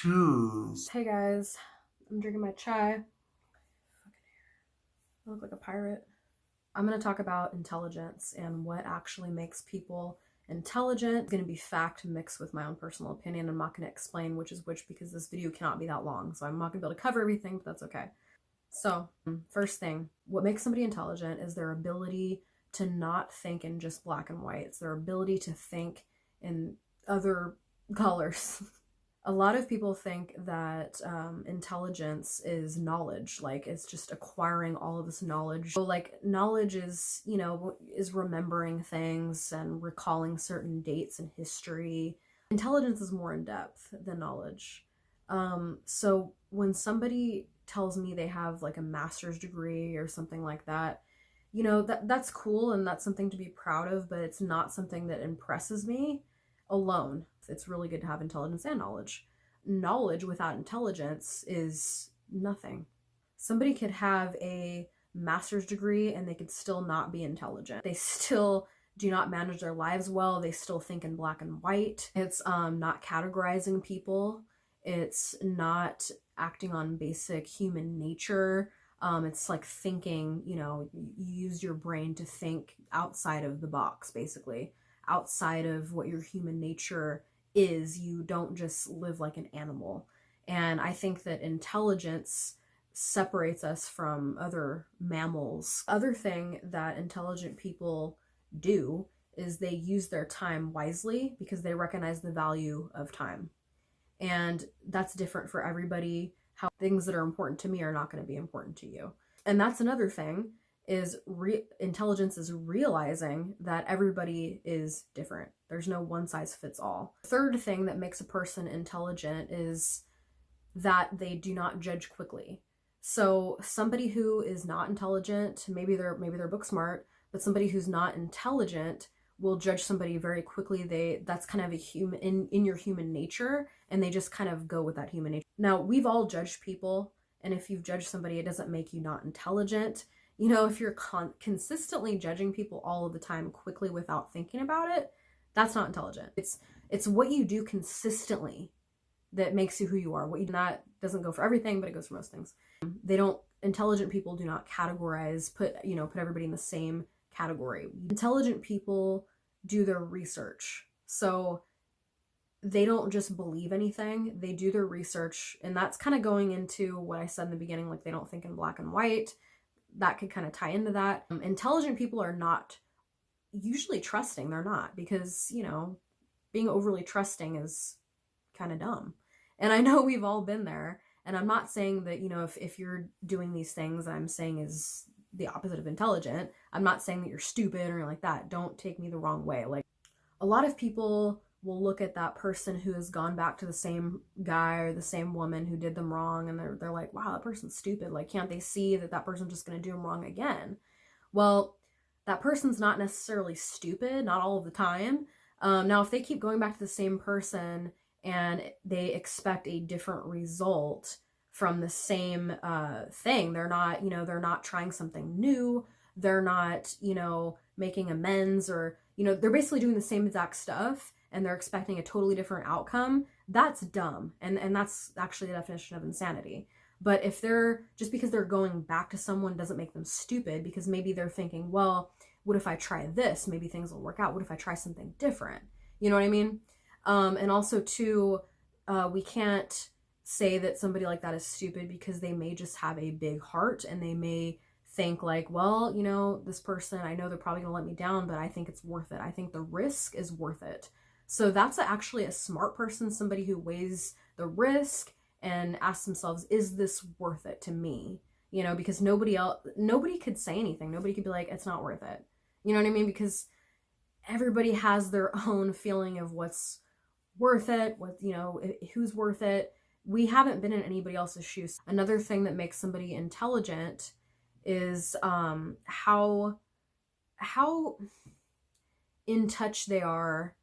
Cheers. Hey guys, I'm drinking my chai. I look like a pirate. I'm going to talk about intelligence and what actually makes people intelligent. It's going to be fact mixed with my own personal opinion. I'm not going to explain which is which because this video cannot be that long, so I'm not going to be able to cover everything, but that's okay. So, first thing, what makes somebody intelligent is their ability to not think in just black and white. It's their ability to think in other colors. A lot of people think that intelligence is knowledge, like it's just acquiring all of this knowledge. So like knowledge is, is remembering things and recalling certain dates in history. Intelligence is more in depth than knowledge. So when somebody tells me they have like a master's degree or something like that, that's cool and that's something to be proud of, but it's not something that impresses me alone. It's really good to have intelligence and knowledge. Knowledge without intelligence is nothing. Somebody could have a master's degree and they could still not be intelligent. They still do not manage their lives well. They still think in black and white. It's not categorizing people. It's not acting on basic human nature. It's like thinking, you use your brain to think outside of the box, basically, outside of what your human nature is. You don't just live like an animal. And I think that intelligence separates us from other mammals. Other thing that intelligent people do is they use their time wisely because they recognize the value of time. And that's different for everybody. How things that are important to me are not going to be important to you. And that's another thing is intelligence is realizing that everybody is different. There's no one size fits all. Third thing that makes a person intelligent is that they do not judge quickly. So somebody who is not intelligent, maybe they're book smart, but somebody who's not intelligent will judge somebody very quickly. That's kind of a human in your human nature, and they just kind of go with that human nature. Now, we've all judged people, and if you've judged somebody, it doesn't make you not intelligent. If you're consistently judging people all of the time quickly without thinking about it, that's not intelligent. It's what you do consistently that makes you who you are. That doesn't go for everything, but it goes for most things. Intelligent people do not categorize, put everybody in the same category. Intelligent people do their research. So they don't just believe anything, they do their research. And that's kind of going into what I said in the beginning, like they don't think in black and white. That could kind of tie into that. Intelligent people are not usually trusting. They're not, because, being overly trusting is kind of dumb. And I know we've all been there. And I'm not saying that, if you're doing these things I'm saying is the opposite of intelligent. I'm not saying that you're stupid or like that. Don't take me the wrong way. Like, a lot of people will look at that person who has gone back to the same guy or the same woman who did them wrong, and they're like, wow, that person's stupid. Like, can't they see that person's just going to do them wrong again? Well, that person's not necessarily stupid, not all of the time. Now, if they keep going back to the same person and they expect a different result from the same thing, they're not trying something new. They're not, making amends, or, they're basically doing the same exact stuff and they're expecting a totally different outcome. That's dumb. And that's actually the definition of insanity. But if just because they're going back to someone doesn't make them stupid, because maybe they're thinking, well, what if I try this? Maybe things will work out. What if I try something different? You know what I mean? And also too, we can't say that somebody like that is stupid because they may just have a big heart and they may think like, well, this person, I know they're probably gonna let me down, but I think it's worth it. I think the risk is worth it. So that's actually a smart person, somebody who weighs the risk and asks themselves, is this worth it to me? Because nobody could say anything. Nobody could be like, it's not worth it. You know what I mean? Because everybody has their own feeling of what's worth it, who's worth it. We haven't been in anybody else's shoes. Another thing that makes somebody intelligent is how in touch they are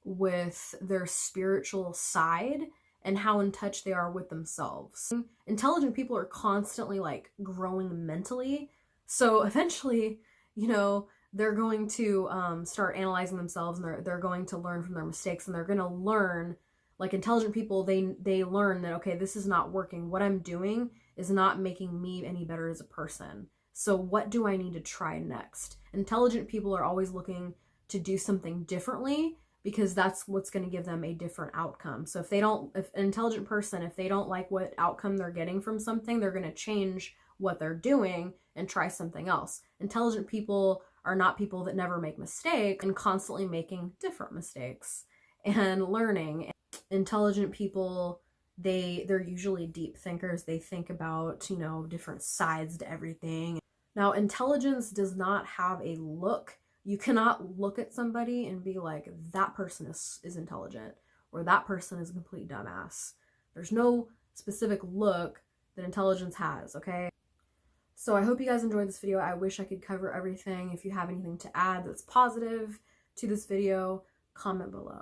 with their spiritual side and how in touch they are with themselves. Intelligent people are constantly like growing mentally. So eventually, they're going to start analyzing themselves, and they're going to learn from their mistakes, and they're going to learn Like intelligent people, they learn that, okay, this is not working. What I'm doing is not making me any better as a person. So what do I need to try next? Intelligent people are always looking to do something differently because that's what's going to give them a different outcome. So if an intelligent person, if they don't like what outcome they're getting from something, they're going to change what they're doing and try something else. Intelligent people are not people that never make mistakes and constantly making different mistakes and learning. Intelligent people, they're usually deep thinkers. They think about, different sides to everything. Now, intelligence does not have a look. You cannot look at somebody and be like, that person is intelligent, or that person is a complete dumbass. There's no specific look that intelligence has, okay? So I hope you guys enjoyed this video. I wish I could cover everything. If you have anything to add that's positive to this video, comment below.